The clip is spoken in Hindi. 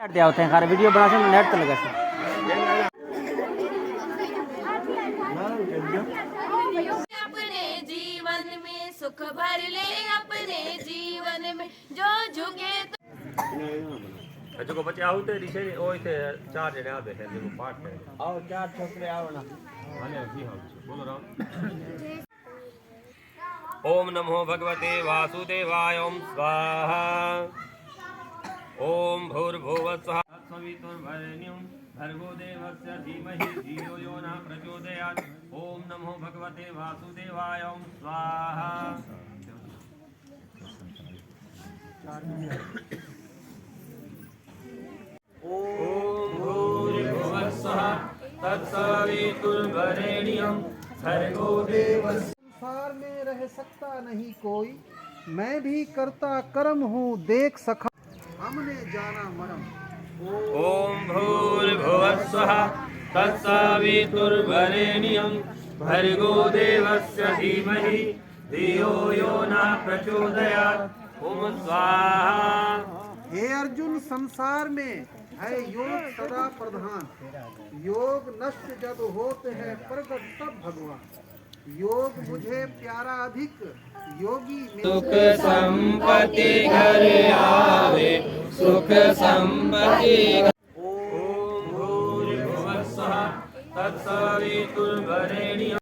होते हैं खारे वीडियो बना से नेट तो लगा से अपने जीवन में सुख भर ले अपने जीवन में जो झुके जो को बच्चे आउते दिशे ओय थे चार जने आवे हैं जो पाठ है आओ चार छोकरे आओ ना आने की हाल बोलो राम ओम नमो भगवते वासुदेवाय ओम स्वाहा ओम भूर्भुवः स्वः तत्सवितुर्वरेण्यं भर्गो देवस्य धीमहि धियो यो न प्रचोदयात् ओम नमो भगवते वासुदेवाय ओम स्वाहा ओम भूर्भुवः स्वः तत्सवितुर्वरेण्यं भर्गो देवस्य संसार में रह सकता नहीं कोई, मैं भी करता कर्म हूँ देख सखा हमने जाना मरम। ओम भूर्भुवः स्वः तत्सवितुर्वरेण्यं भर्गो देवस्य धीमहि धियो यो न प्रचोदयात् ओम स्वाहा। हे अर्जुन, संसार में है योग सदा प्रधान, योग नष्ट जब होते हैं प्रगट तब भगवान। योग मुझे प्यारा अधिक, योगी सुख संपत्ति घर आवे, सुख संपत्ति। ओम भूर्भुवः स्वः तत्सवितुर्वरेण्यं